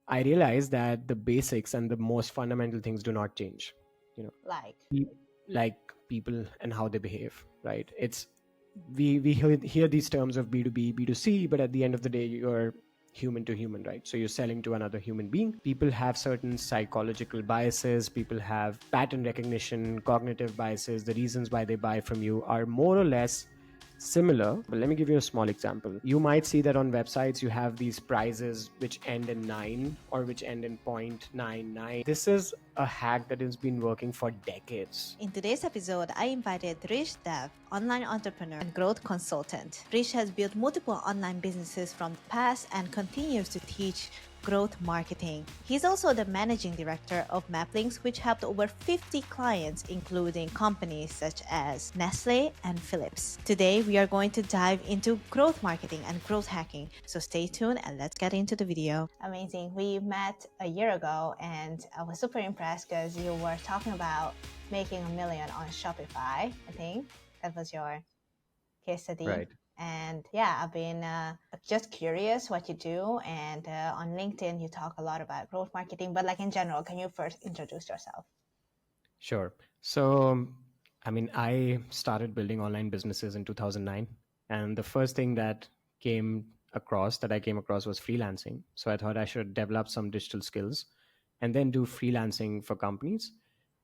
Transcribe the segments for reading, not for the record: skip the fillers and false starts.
I realized that the basics and the most fundamental things do not change. You know, Like, pe- like people and how they behave, right? It's we hear these terms of B2B, B2C, but at the end of the day, you're human to human, right? So you're selling to another human being. People have certain psychological biases, people have pattern recognition, cognitive biases. The reasons why they buy from you are more or less similar, but let me give you a small example. You might see that on websites you have these prizes which end in 9 or which end in 0.99. This is a hack that has been working for decades. in today's episode, I invited Rish Dev, online entrepreneur and growth consultant. Rish has built multiple online businesses from the past and continues to teach growth marketing. He's also the managing director of Mapplinks, which helped over 50 clients, including companies such as Nestle and Phillips. Today, we are going to dive into growth marketing and growth hacking. So stay tuned and let's get into the video. Amazing. We met a year ago and I was super impressed because you were talking about making $1 million on Shopify. I think that was your case study. Right. And yeah, I've been just curious what you do. And on LinkedIn, you talk a lot about growth marketing, but like in general, can you first introduce yourself? Sure. So, I started building online businesses in 2009. And the first thing that I came across was freelancing. So I thought I should develop some digital skills and then do freelancing for companies.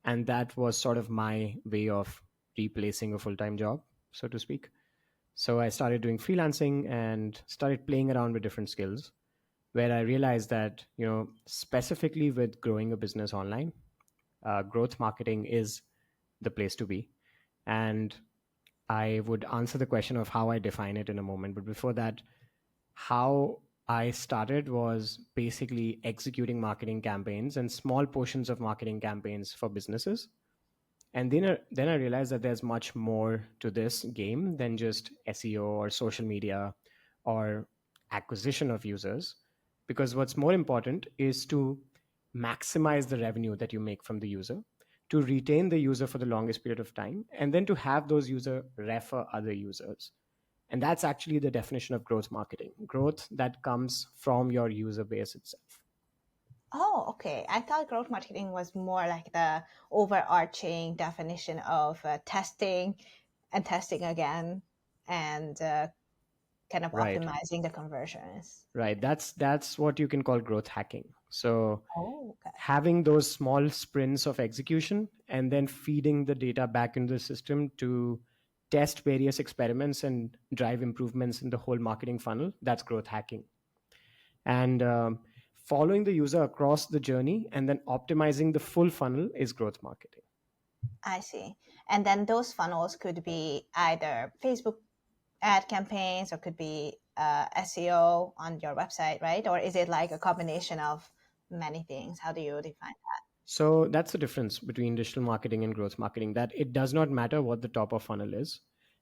And that was sort of my way of replacing a full time job, so to speak. So I started doing freelancing and started playing around with different skills where I realized that, specifically with growing a business online, growth marketing is the place to be. And I would answer the question of how I define it in a moment. But before that, how I started was basically executing marketing campaigns and small portions of marketing campaigns for businesses. And then I realized that there's much more to this game than just SEO or social media or acquisition of users. Because what's more important is to maximize the revenue that you make from the user, to retain the user for the longest period of time, and then to have those users refer other users. And that's actually the definition of growth marketing, growth that comes from your user base itself. Oh, okay. I thought growth marketing was more like the overarching definition of testing and testing again and kind of Right. optimizing the conversions. Right. That's what you can call growth hacking. So Oh, okay. having those small sprints of execution and then feeding the data back into the system to test various experiments and drive improvements in the whole marketing funnel, that's growth hacking. And following the user across the journey and then optimizing the full funnel is growth marketing. I see. And then those funnels could be either Facebook ad campaigns or could be SEO on your website, right? Or is it like a combination of many things? How do you define that? So that's the difference between digital marketing and growth marketing, that it does not matter what the top of funnel is.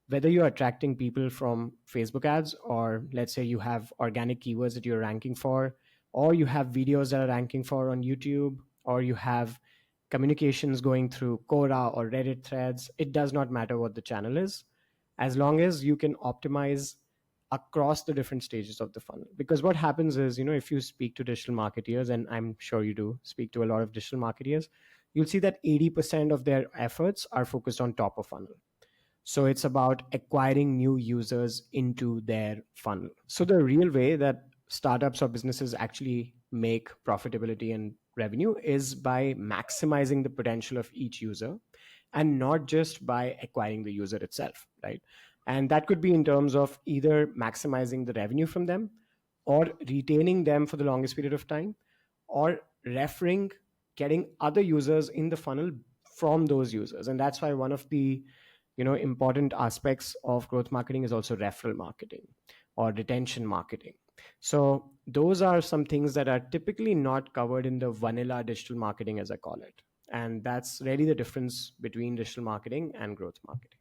Whether you're attracting people from Facebook ads, or let's say you have organic keywords that you're ranking for, or you have videos that are ranking for on YouTube, or you have communications going through Quora or Reddit threads, it does not matter what the channel is, as long as you can optimize across the different stages of the funnel. Because what happens is, if you speak to digital marketeers, and I'm sure you do speak to a lot of digital marketeers, you'll see that 80% of their efforts are focused on top of funnel. So it's about acquiring new users into their funnel. So the real way that startups or businesses actually make profitability and revenue is by maximizing the potential of each user, and not just by acquiring the user itself, right? And that could be in terms of either maximizing the revenue from them, or retaining them for the longest period of time, or referring, getting other users in the funnel from those users. And that's why one of the important aspects of growth marketing is also referral marketing or retention marketing. So those are some things that are typically not covered in the vanilla digital marketing, as I call it. And that's really the difference between digital marketing and growth marketing.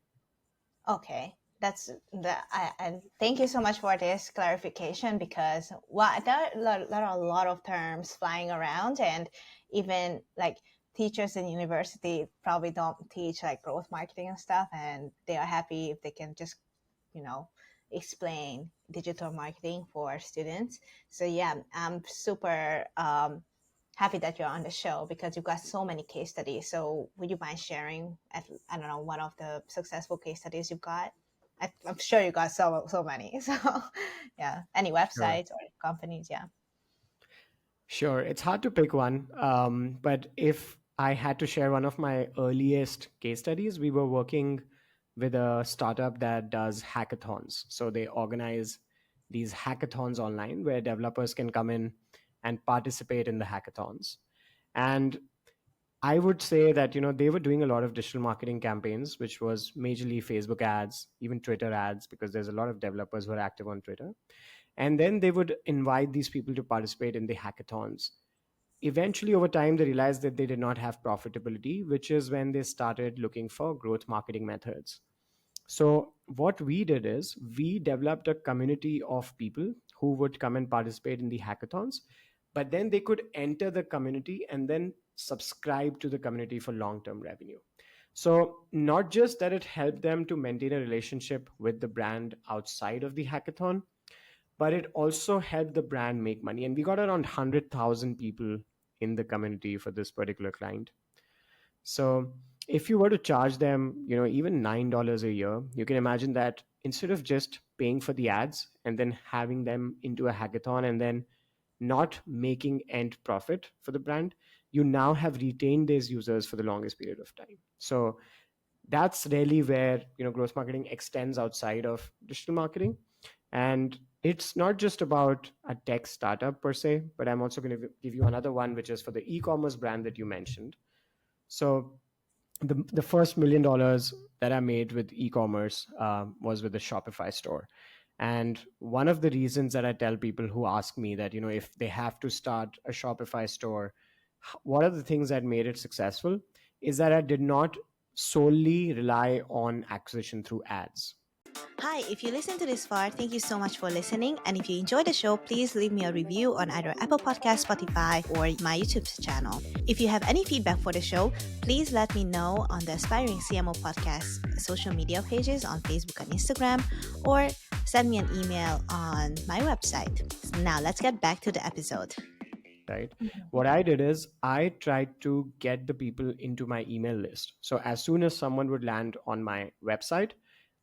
Okay, that's the. I thank you so much for this clarification because there are a lot of terms flying around, and even like teachers in university probably don't teach like growth marketing and stuff, and they are happy if they can just, you know, explain digital marketing for students. So yeah, I'm super happy that you're on the show because you've got so many case studies. So would you mind sharing, I don't know, one of the successful case studies you've got? I'm sure you got so many. So yeah, any Sure. websites or companies, yeah. Sure. It's hard to pick one. But if I had to share one of my earliest case studies, we were working with a startup that does hackathons. So they organize these hackathons online where developers can come in and participate in the hackathons. And I would say that, they were doing a lot of digital marketing campaigns, which was majorly Facebook ads, even Twitter ads, because there's a lot of developers who are active on Twitter. And then they would invite these people to participate in the hackathons. Eventually, over time, they realized that they did not have profitability, which is when they started looking for growth marketing methods. So, what we did is we developed a community of people who would come and participate in the hackathons, but then they could enter the community and then subscribe to the community for long term revenue. So, not just that it helped them to maintain a relationship with the brand outside of the hackathon, but it also helped the brand make money. And we got around 100,000 people in the community for this particular client. So if you were to charge them, even $9 a year, you can imagine that instead of just paying for the ads and then having them into a hackathon and then not making end profit for the brand, you now have retained these users for the longest period of time. So that's really where growth marketing extends outside of digital marketing. And it's not just about a tech startup per se, but I'm also going to give you another one, which is for the e-commerce brand that you mentioned. So the first $1 million that I made with e-commerce was with the Shopify store. And one of the reasons that I tell people who ask me that, if they have to start a Shopify store, what are the things that made it successful is that I did not solely rely on acquisition through ads. Hi, if you listen to this far, thank you so much for listening. And if you enjoyed the show, please leave me a review on either Apple Podcast, Spotify, or my YouTube channel. If you have any feedback for the show, please let me know on the Aspiring CMO Podcast social media pages on Facebook and Instagram, or send me an email on my website. Now, let's get back to the episode. Right. What I did is I tried to get the people into my email list. So as soon as someone would land on my website,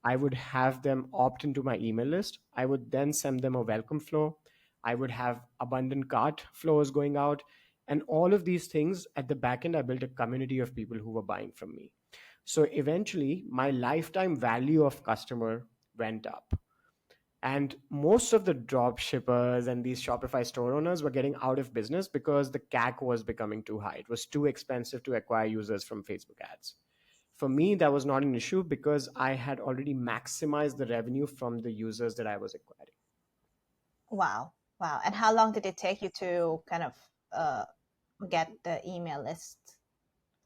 I would have them opt into my email list. I would then send them a welcome flow. I would have abundant cart flows going out. And all of these things at the back end, I built a community of people who were buying from me. So eventually, my lifetime value of customer went up. And most of the drop shippers and these Shopify store owners were getting out of business because the CAC was becoming too high. It was too expensive to acquire users from Facebook ads. For me, that was not an issue because I had already maximized the revenue from the users that I was acquiring. Wow. Wow. And how long did it take you to kind of uh, get the email list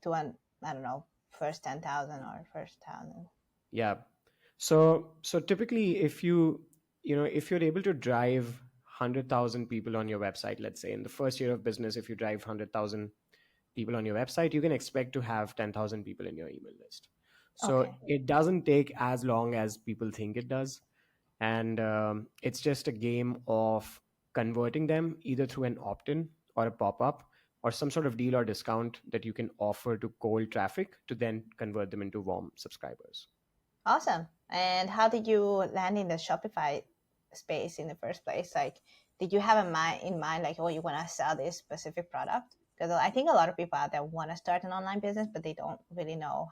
to an, I don't know, first 10,000 or first 1,000? Yeah. So typically, if you're able to drive 100,000 people on your website, let's say in the first year of business, if you drive 100,000 people on your website, you can expect to have 10,000 people in your email list. So Okay. it doesn't take as long as people think it does. And it's just a game of converting them either through an opt in or a pop up or some sort of deal or discount that you can offer to cold traffic to then convert them into warm subscribers. Awesome. And how did you land in the Shopify space in the first place? Like, did you have in mind like, oh, you want to sell this specific product? Because I think a lot of people out there want to start an online business, but they don't really know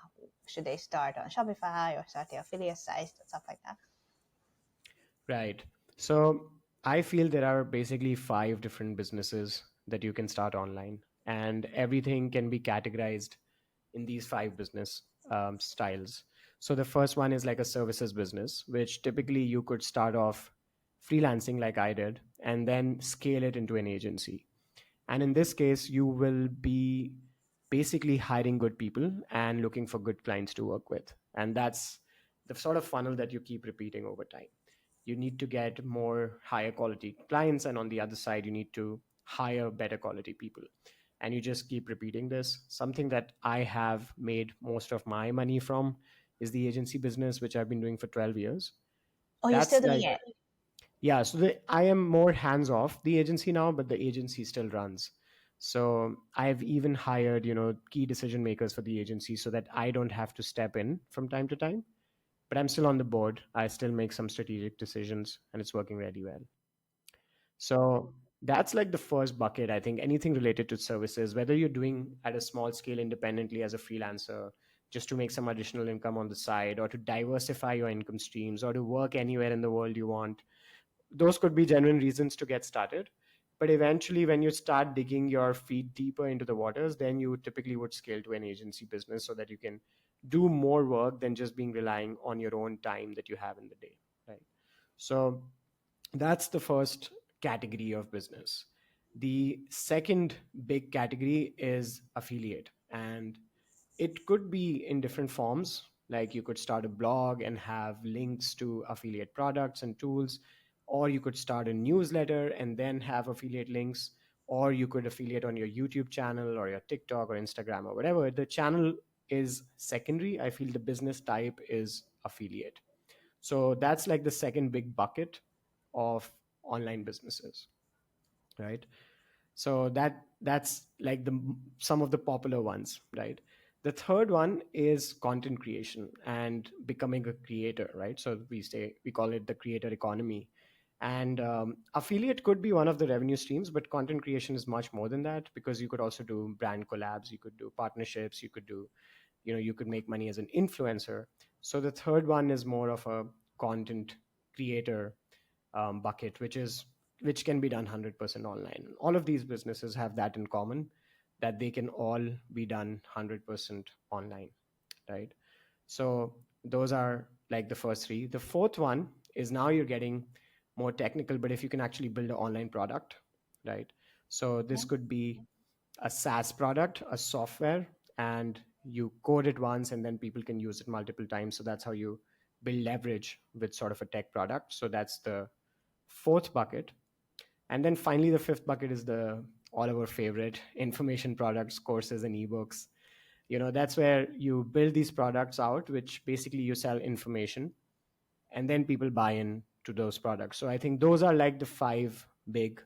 should they start on Shopify or start their affiliate sites and stuff like that. Right. So I feel there are basically five different businesses that you can start online, and everything can be categorized in these five business styles. So the first one is like a services business, which typically you could start off freelancing like I did, and then scale it into an agency. And in this case, you will be basically hiring good people and looking for good clients to work with. And that's the sort of funnel that you keep repeating over time. You need to get more higher quality clients, and on the other side, you need to hire better quality people. And you just keep repeating this. Something that I have made most of my money from is the agency business, which I've been doing for 12 years. Oh, you're still That's doing like, it. yeah, so I am more hands off the agency now, but the agency still runs. So I've even hired, key decision makers for the agency so that I don't have to step in from time to time. But I'm still on the board. I still make some strategic decisions and it's working really well. So that's like the first bucket. I think anything related to services, whether you're doing at a small scale independently as a freelancer, just to make some additional income on the side, or to diversify your income streams, or to work anywhere in the world you want, those could be genuine reasons to get started. But eventually, when you start digging your feet deeper into the waters, then you typically would scale to an agency business so that you can do more work than just being relying on your own time that you have in the day, right? So that's the first category of business. The second big category is affiliate, and it could be in different forms. Like you could start a blog and have links to affiliate products and tools, or you could start a newsletter and then have affiliate links, or you could affiliate on your YouTube channel or your TikTok or Instagram or whatever. The channel is secondary. I feel the business type is affiliate. So that's like the second big bucket of online businesses, right? So that's like the some of the popular ones, right? The third one is content creation and becoming a creator, right? So we call it the creator economy. And affiliate could be one of the revenue streams, but content creation is much more than that, because you could also do brand collabs, you could do partnerships, you could do, you could make money as an influencer. So the third one is more of a content creator bucket, which can be done 100% online. All of these businesses have that in common, that they can all be done 100% online, right? So those are like the first three. The fourth one is, now you're getting more technical, but if you can actually build an online product, right? So this could be a SaaS product, a software, and you code it once and then people can use it multiple times. So that's how you build leverage with sort of a tech product. So that's the fourth bucket. And then finally, the fifth bucket is the all our favorite information products, courses, and ebooks. That's where you build these products out, which basically you sell information, and then people buy in to those products. So I think those are like the five big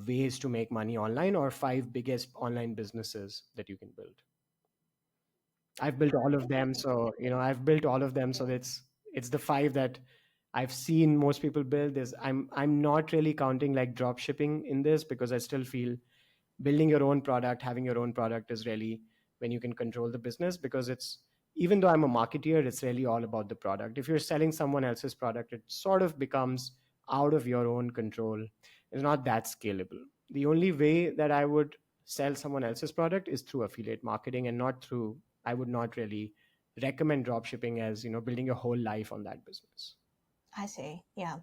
ways to make money online, or five biggest online businesses that you can build. I've built all of them. So, I've built all of them. So it's the five that I've seen most people build. I'm not really counting like drop shipping in this, because I still feel building your own product, having your own product is really when you can control the business, because it's, even though I'm a marketeer, it's really all about the product. If you're selling someone else's product, it sort of becomes out of your own control. It's not that scalable. The only way that I would sell someone else's product is through affiliate marketing, and not through, I would not really recommend drop shipping as, building your whole life on that business. I see. Yeah.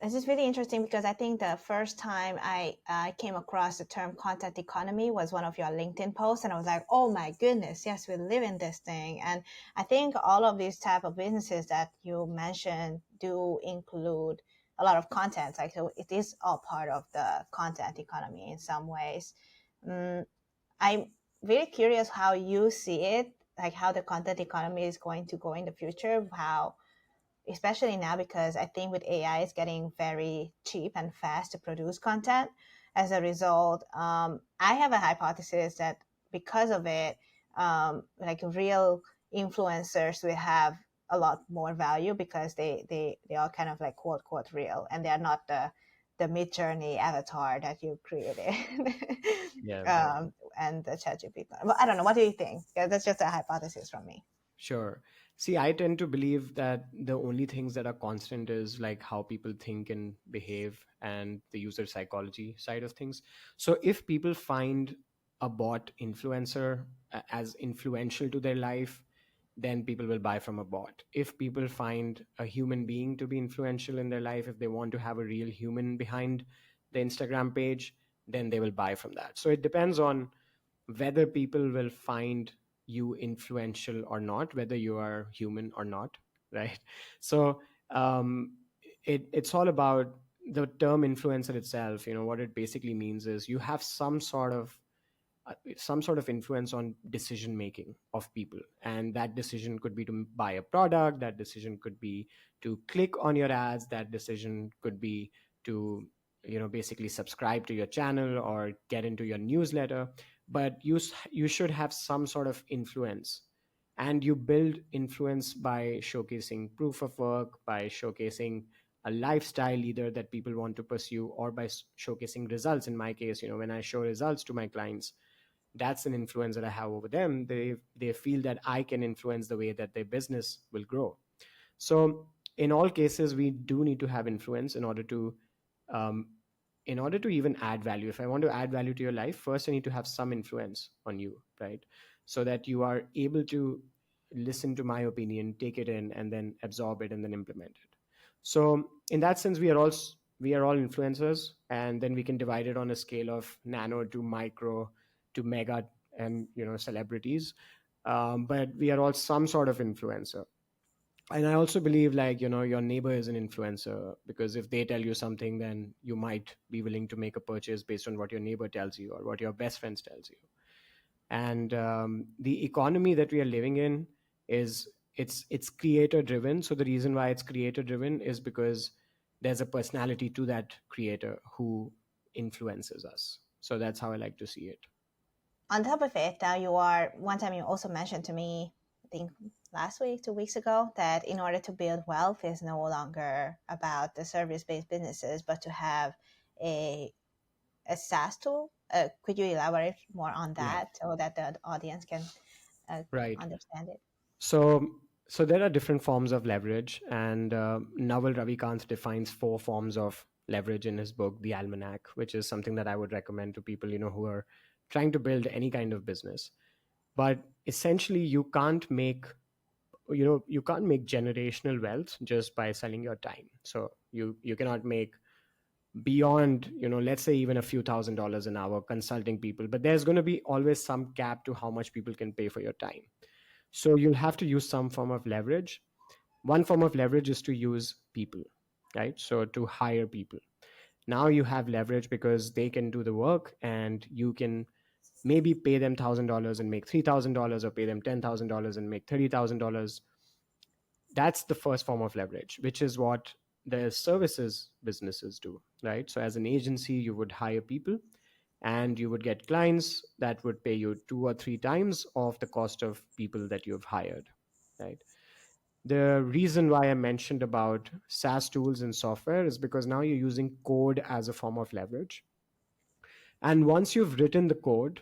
This is really interesting because I think the first time I came across the term content economy was one of your LinkedIn posts, and I was like, oh my goodness, yes, we live in this thing. And I think all of these type of businesses that you mentioned do include a lot of content. Like, so it is all part of the content economy in some ways. Mm, I'm very curious how you see it, like how the content economy is going to go in the future, how especially now because I think with AI it's getting very cheap and fast to produce content. As a result, I have a hypothesis that because of it, like real influencers will have a lot more value because they are kind of like quote quote real, and they are not the mid journey avatar that you created. Yeah. And the ChatGPT. Well, I don't know. What do you think? Yeah, that's just a hypothesis from me. Sure. See, I tend to believe that the only things that are constant is like how people think and behave and the user psychology side of things. So if people find a bot influencer as influential to their life, then people will buy from a bot. If people find a human being to be influential in their life, if they want to have a real human behind the Instagram page, then they will buy from that. So it depends on whether people will find you influential or not, whether you are human or not, right? So um, it's all about the term influencer itself. What it basically means is you have some sort of some sort of influence on decision making of people, and that decision could be to buy a product, that decision could be to click on your ads, that decision could be to basically subscribe to your channel or get into your newsletter. But you should have some sort of influence, and you build influence by showcasing proof of work, by showcasing a lifestyle either that people want to pursue, or by showcasing results. In my case, when I show results to my clients, that's an influence that I have over them. They feel that I can influence the way that their business will grow. So in all cases, we do need to have influence um, in order to even add value. If I want to add value to your life, first I need to have some influence on you, right? So that you are able to listen to my opinion, take it in, and then absorb it and then implement it. So in that sense, we are all influencers, and then we can divide it on a scale of nano to micro to mega, and celebrities. But we are all some sort of influencer. And I also believe, like, your neighbor is an influencer, because if they tell you something, then you might be willing to make a purchase based on what your neighbor tells you or what your best friends tells you. And the economy that we are living in is, it's creator driven. So the reason why it's creator driven is because there's a personality to that creator who influences us. So that's how I like to see it. On top of it, now you are, one time you also mentioned to me, I think last week, 2 weeks ago, that in order to build wealth is no longer about the service-based businesses, but to have a, a SaaS tool. Could you elaborate more on Yeah. that so that the audience can uh, Right. understand it? So there are different forms of leverage, and Naval Ravikant defines 4 forms of leverage in his book, The Almanac, which is something that I would recommend to people, who are trying to build any kind of business. But essentially, you can't make generational wealth just by selling your time. So you cannot make beyond, let's say, even a few $1,000s an hour consulting people, but there's going to be always some cap to how much people can pay for your time. So you'll have to use some form of leverage. One form of leverage is to use people, right? So to hire people. Now you have leverage because they can do the work, and you can maybe pay them $1,000 and make $3,000, or pay them $10,000 and make $30,000. That's the first form of leverage, which is what the services businesses do, right? So as an agency, you would hire people, and you would get clients that would pay you 2 or 3 times of the cost of people that you've hired, right? The reason why I mentioned about SaaS tools and software is because now you're using code as a form of leverage. And once you've written the code,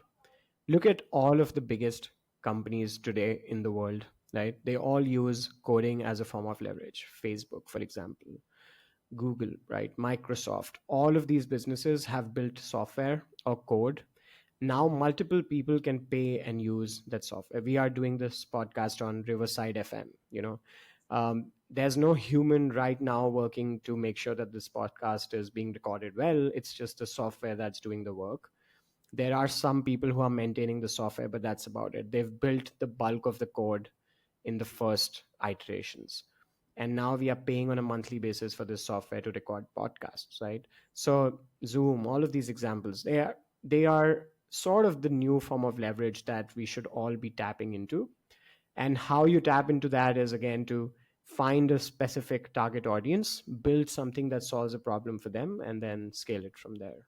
look at all of the biggest companies today in the world, right? They all use coding as a form of leverage. Facebook, for example, Google, right? Microsoft, all of these businesses have built software or code. Now multiple people can pay and use that software. We are doing this podcast on Riverside FM. There's no human right now working to make sure that this podcast is being recorded well. It's just the software that's doing the work. There are some people who are maintaining the software, but that's about it. They've built the bulk of the code in the first iterations, and now we are paying on a monthly basis for this software to record podcasts, right? So Zoom, all of these examples, they are sort of the new form of leverage that we should all be tapping into. And how you tap into that is, again, to find a specific target audience, build something that solves a problem for them, and then scale it from there.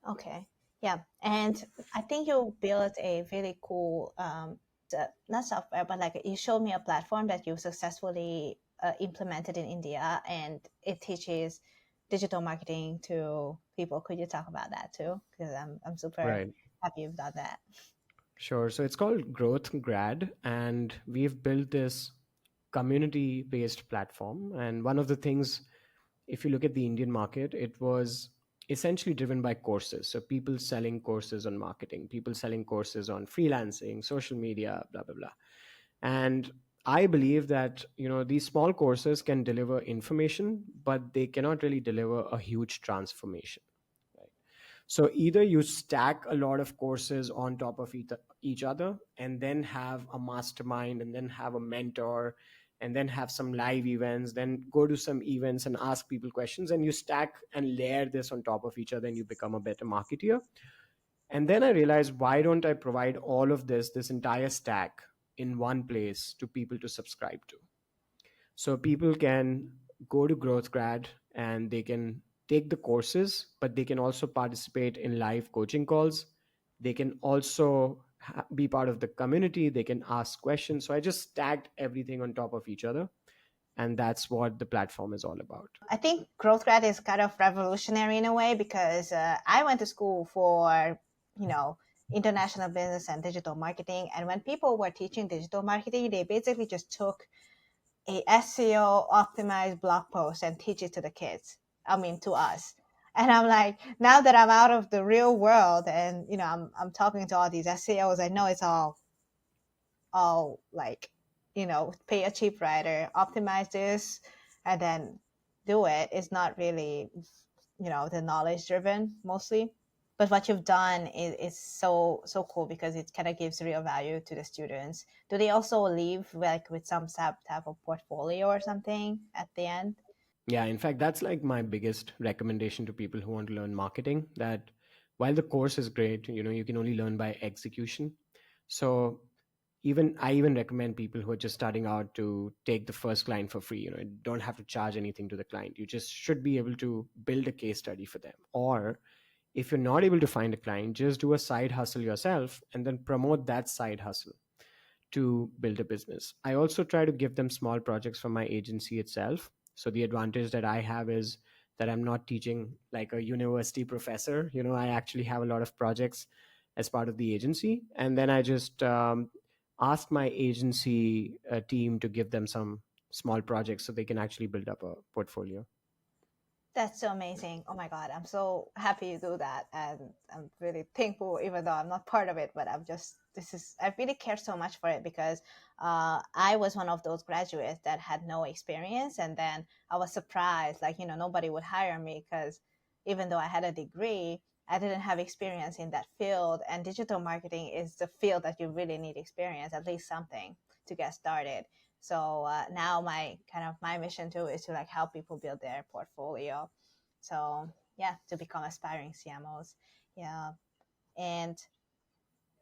Okay. Yeah. And I think you built a really cool, not software, but like you showed me a platform that you successfully implemented in India, and it teaches digital marketing to people. Could you talk about that too? Because I'm super Right. happy you've done that. Sure. So it's called Growth Grad, and we've built this community based platform. And one of the things, if you look at the Indian market, it was essentially driven by courses. So people selling courses on marketing, people selling courses on freelancing, social media, blah, blah, blah. And I believe that, these small courses can deliver information, but they cannot really deliver a huge transformation. Right? So either you stack a lot of courses on top of each other, and then have a mastermind, and then have a mentor, and then have some live events, then go to some events and ask people questions, and you stack and layer this on top of each other, and you become a better marketeer. And then I realized, why don't I provide all of this entire stack in one place to people to subscribe to? So people can go to GrowthGrad and they can take the courses, but they can also participate in live coaching calls. They can also be part of the community. They can ask questions. So I just stacked everything on top of each other. And that's what the platform is all about. I think growth grad is kind of revolutionary in a way because I went to school for, you know, international business and digital marketing. And when people were teaching digital marketing, they basically just took a SEO optimized blog post and teach it to the kids. I mean, to us. And I'm like, now that I'm out of the real world and, I'm talking to all these SEOs, I know it's all like, pay a cheap writer, optimize this, and then do it. It's not really, the knowledge driven mostly. But what you've done is so cool because it kind of gives real value to the students. Do they also leave like with some type of portfolio or something at the end? Yeah, in fact, that's like my biggest recommendation to people who want to learn marketing, that while the course is great, you can only learn by execution. So I even recommend people who are just starting out to take the first client for free. You don't have to charge anything to the client. You just should be able to build a case study for them. Or if you're not able to find a client, just do a side hustle yourself and then promote that side hustle to build a business. I also try to give them small projects from my agency itself. So the advantage that I have is that I'm not teaching like a university professor. I actually have a lot of projects as part of the agency. And then I just ask my agency team to give them some small projects so they can actually build up a portfolio. That's so amazing. Oh my God. I'm so happy you do that. And I'm really thankful, even though I'm not part of it, but I really care so much for it because I was one of those graduates that had no experience. And then I was surprised, like, nobody would hire me because even though I had a degree, I didn't have experience in that field. And digital marketing is the field that you really need experience, at least something to get started. So now my mission too is to like help people build their portfolio. So yeah, to become aspiring CMOs. Yeah, and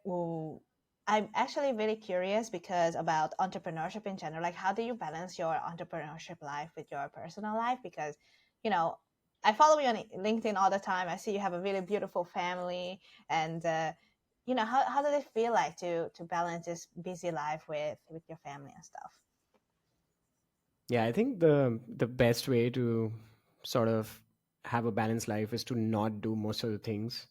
ooh, I'm actually really curious because about entrepreneurship in general. Like, how do you balance your entrepreneurship life with your personal life? Because you know, I follow you on LinkedIn all the time. I see you have a really beautiful family, and how does it feel like to balance this busy life with your family and stuff? Yeah, I think the best way to sort of have a balanced life is to not do most of the things.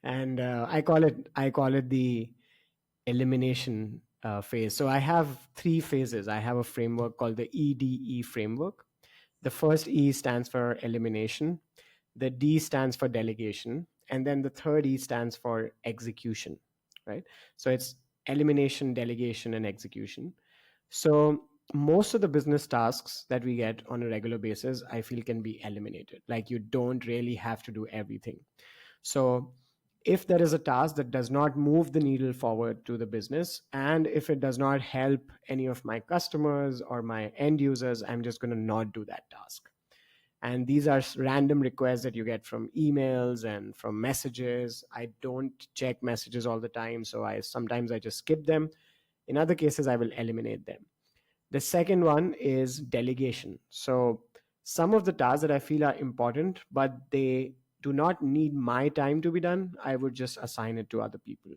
And I call it the elimination phase. So I have three phases. I have a framework called the EDE framework. The first E stands for elimination, the D stands for delegation, and then the third E stands for execution, right? So it's elimination, delegation, and execution. So most of the business tasks that we get on a regular basis, I feel, can be eliminated. Like, you don't really have to do everything. So if there is a task that does not move the needle forward to the business, and if it does not help any of my customers or my end users, I'm just going to not do that task. And these are random requests that you get from emails and from messages. I don't check messages all the time, so I just skip them. In other cases, I will eliminate them. The second one is delegation. So some of the tasks that I feel are important, but they do not need my time to be done, I would just assign it to other people.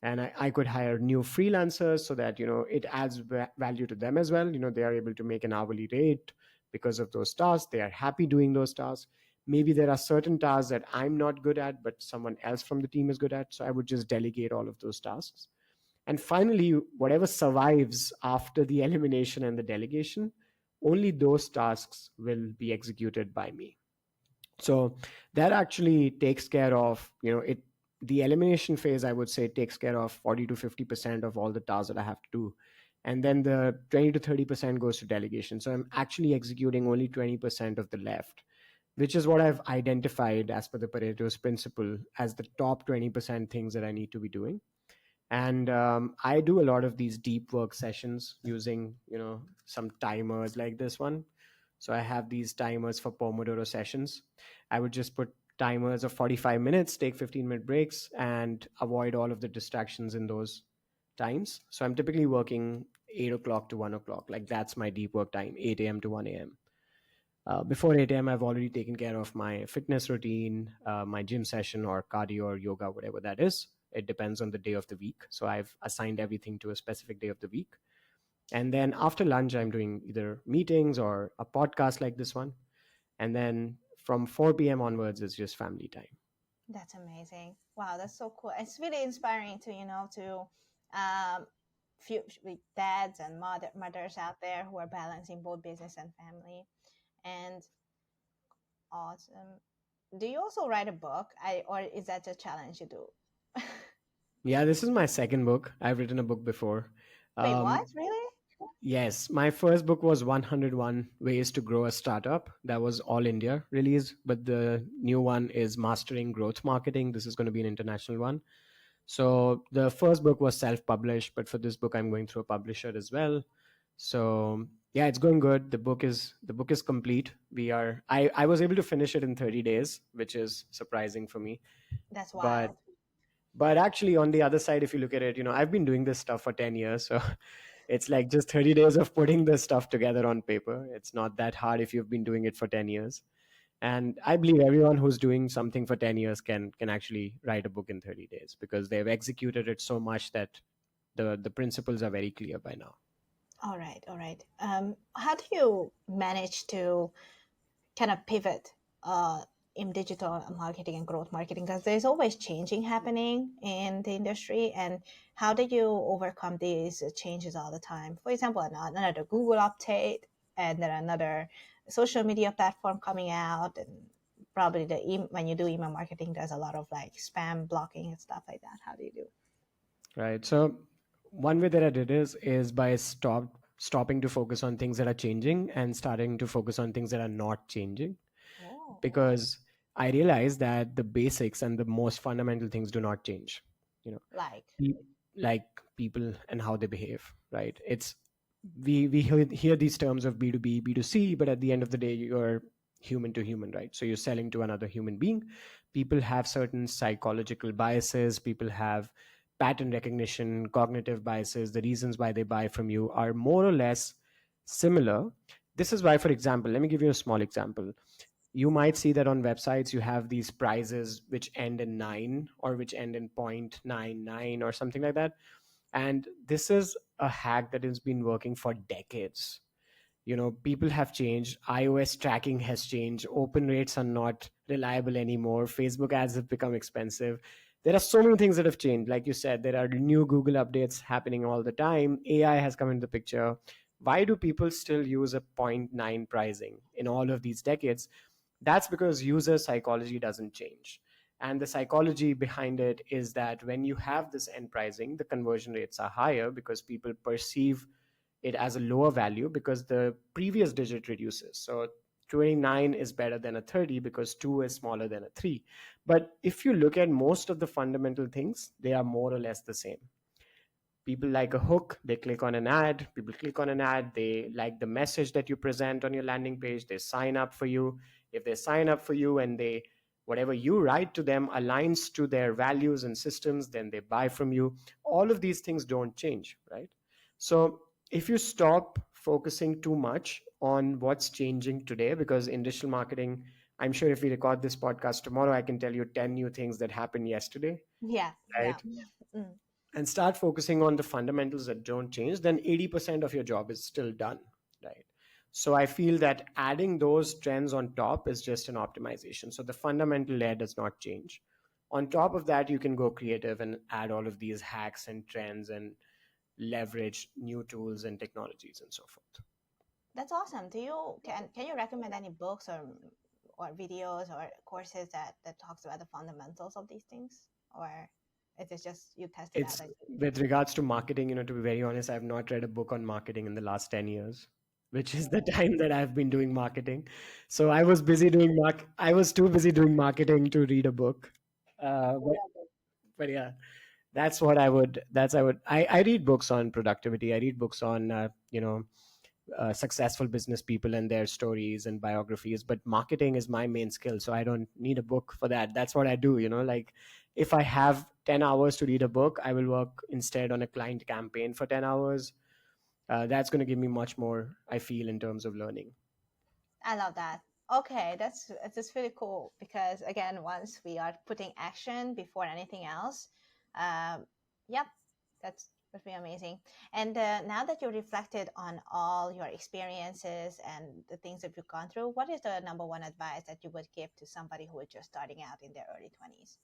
And I could hire new freelancers so that it adds value to them as well. They are able to make an hourly rate because of those tasks. They are happy doing those tasks. Maybe there are certain tasks that I'm not good at, but someone else from the team is good at. So I would just delegate all of those tasks. And finally, whatever survives after the elimination and the delegation, only those tasks will be executed by me. So that actually takes care of, the elimination phase, I would say, takes care of 40 to 50% of all the tasks that I have to do. And then the 20 to 30% goes to delegation. So I'm actually executing only 20% of the left, which is what I've identified as per the Pareto's principle as the top 20% things that I need to be doing. And I do a lot of these deep work sessions using some timers like this one. So I have these timers for Pomodoro sessions. I would just put timers of 45 minutes, take 15-minute breaks, and avoid all of the distractions in those times. So I'm typically working 8 o'clock to 1 o'clock. Like that's my deep work time, 8 a.m. to 1 a.m. Before 8 a.m., I've already taken care of my fitness routine, my gym session, or cardio or yoga, whatever that is. It depends on the day of the week. So I've assigned everything to a specific day of the week. And then after lunch, I'm doing either meetings or a podcast like this one. And then from 4 p.m. onwards is just family time. That's amazing. Wow, that's so cool. It's really inspiring to, few with dads and mothers out there who are balancing both business and family. And awesome. Do you also write a book? Or is that a challenge you do? Yeah, this is my second book. I've written a book before. Wait, what? Um, Really? yes, my first book was 101 Ways to Grow a Startup. That was all India release, but the new one is Mastering Growth Marketing. This is going to be an international one. So the first book was self-published, but for this book, I'm going through a publisher as well. So yeah, it's going good. The book is complete. I was able to finish it in 30 days, which is surprising for me. That's But wild. but actually, on the other side, if you look at it, I've been doing this stuff for 10 years. So it's like just 30 days of putting this stuff together on paper. It's not that hard if you've been doing it for 10 years. And I believe everyone who's doing something for 10 years can actually write a book in 30 days because they've executed it so much that the principles are very clear by now. All right, all right. How do you manage to kind of pivot uh, in digital marketing and growth marketing? Because there's always changing happening in the industry. And how do you overcome these changes all the time? For example, another Google update and then another social media platform coming out. And probably when you do email marketing, there's a lot of like spam blocking and stuff like that. How do you do? Right. So one way that I did is by stopping to focus on things that are changing and starting to focus on things that are not changing. Oh, Because I realized that the basics and the most fundamental things do not change. You know, like, pe- like people and how they behave, right? We hear these terms of B2B, B2C, but at the end of the day, you're human to human, right? So you're selling to another human being. People have certain psychological biases, people have pattern recognition, cognitive biases. The reasons why they buy from you are more or less similar. This is why, for example, let me give you a small example. You might see that on websites you have these prizes which end in 9 or which end in 0.99 or something like that. And this is a hack that has been working for decades. People have changed, iOS tracking has changed, open rates are not reliable anymore, Facebook ads have become expensive. There are so many things that have changed. Like you said, there are new Google updates happening all the time, AI has come into the picture. Why do people still use a point 0.9 pricing in all of these decades? That's because user psychology doesn't change. And the psychology behind it is that when you have this end pricing, the conversion rates are higher because people perceive it as a lower value because the previous digit reduces. So 29 is better than a 30 because 2 is smaller than a 3. But if you look at most of the fundamental things, they are more or less the same. People like a hook, they click on an ad, people click on an ad, they like the message that you present on your landing page, they sign up for you. If they sign up for you and they whatever you write to them aligns to their values and systems, then they buy from you. All of these things don't change, right? So if you stop focusing too much on what's changing today, because in digital marketing, I'm sure if we record this podcast tomorrow, I can tell you 10 new things that happened yesterday, yeah, yeah. right? Mm. And start focusing on the fundamentals that don't change, then 80% of your job is still done, right? So I feel that adding those trends on top is just an optimization. So the fundamental layer does not change. On top of that, you can go creative and add all of these hacks and trends and leverage new tools and technologies and so forth. That's awesome. Can you recommend any books or videos or courses that talks about the fundamentals of these things, or is it just you test it out It's and with regards to marketing, to be very honest, I've not read a book on marketing in the last 10 years, which is the time that I've been doing marketing. So I was too busy doing marketing to read a book. But yeah, that's what I would, I read books on productivity. I read books on, successful business people and their stories and biographies, but marketing is my main skill, so I don't need a book for that. That's what I do, like if I have 10 hours to read a book, I will work instead on a client campaign for 10 hours. That's going to give me much more, I feel, in terms of learning. I love that. Okay, that's really cool because again, once we are putting action before anything else, um, yep, that's really amazing. And now that you reflected on all your experiences and the things that you've gone through, what is the number one advice that you would give to somebody who is just starting out in their early 20s?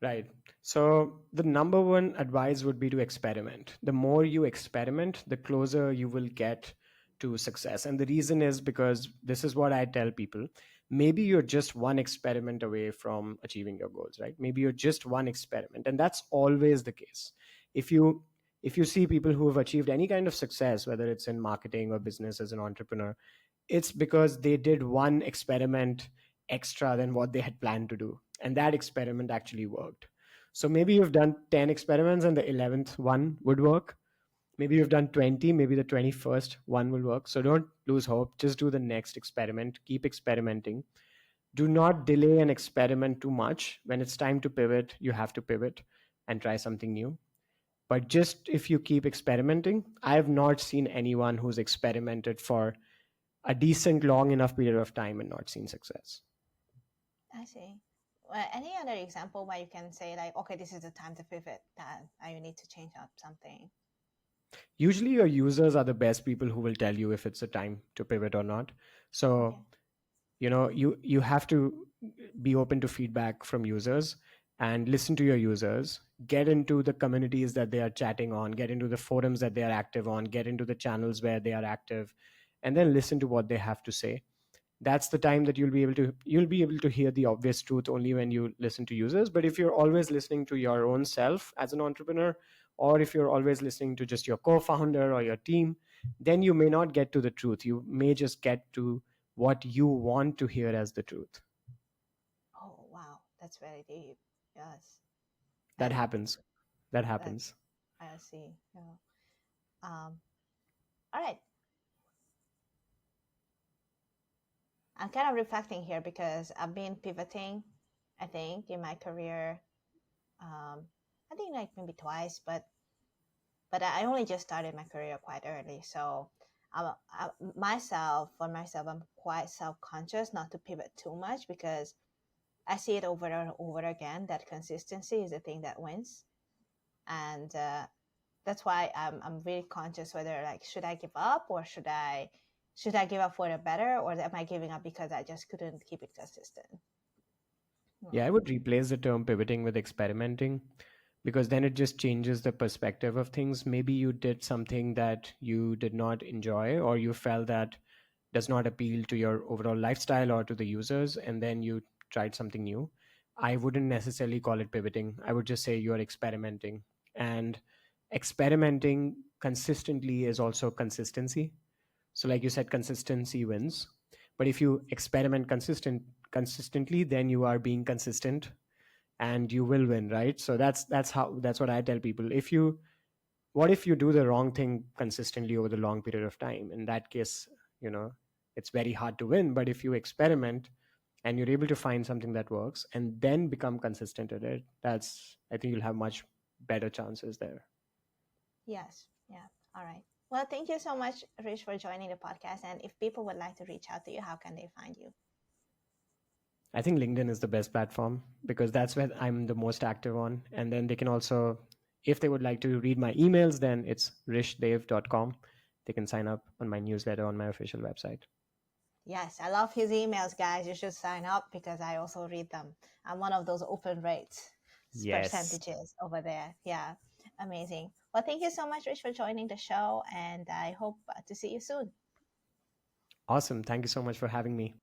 Right. So the number one advice would be to experiment. The more you experiment, the closer you will get to success. And the reason is because this is what I tell people. Maybe you're just one experiment away from achieving your goals, right? Maybe you're just one experiment. And that's always the case. If you if you see people who have achieved any kind of success, whether it's in marketing or business as an entrepreneur, it's because they did one experiment extra than what they had planned to do. And that experiment actually worked. So maybe you've done 10 experiments and the 11th one would work. Maybe you've done 20, maybe the 21st one will work. So don't lose hope. Just do the next experiment. Keep experimenting. Do not delay an experiment too much. When it's time to pivot, you have to pivot and try something new. But just if you keep experimenting, I have not seen anyone who's experimented for a decent long enough period of time and not seen success. I see. Well, any other example where you can say like, okay, this is the time to pivot, that you need to change up something? Usually your users are the best people who will tell you if it's a time to pivot or not. So Okay. you have to be open to feedback from users and listen to your users, get into the communities that they are chatting on, get into the forums that they are active on, get into the channels where they are active, and then listen to what they have to say. That's the time that you'll be able to hear the obvious truth only when you listen to users. But if you're always listening to your own self as an entrepreneur, or if you're always listening to just your co-founder or your team, then you may not get to the truth. You may just get to what you want to hear as the truth. Oh, wow. That's very deep. Yes. That And happens. That that's, happens. I see. Yeah. Um, all right. I'm kind of reflecting here because I've been pivoting, I think, in my career. Um, I think like maybe twice, but I only just started my career quite early. So for myself, I'm quite self-conscious not to pivot too much because I see it over and over again that consistency is the thing that wins. And that's why I'm really conscious whether like should I give up or should I give up for the better, or am I giving up because I just couldn't keep it consistent? Yeah, I would replace the term pivoting with experimenting, because then it just changes the perspective of things. Maybe you did something that you did not enjoy, or you felt that does not appeal to your overall lifestyle or to the users, and then you tried something new. I wouldn't necessarily call it pivoting. I would just say you're experimenting. And experimenting consistently is also consistency. So like you said, consistency wins. But if you experiment consistently, then you are being consistent and you will win, right? So that's what I tell people. What if you do the wrong thing consistently over the long period of time? In that case, you know, it's very hard to win. But if you experiment and you're able to find something that works and then become consistent at it, that's I think you'll have much better chances there. Yes. Yeah. All right. Well, thank you so much, Rish, for joining the podcast. And if people would like to reach out to you, how can they find you? I think LinkedIn is the best platform because that's where I'm the most active on. And then they can also, if they would like to read my emails, then it's rishdev.com. They can sign up on my newsletter on my official website. Yes, I love his emails, guys. You should sign up because I also read them. I'm one of those open rates Yes. percentages over there. Yeah, amazing. Well, thank you so much, Rich, for joining the show, and I hope to see you soon. Awesome. Thank you so much for having me.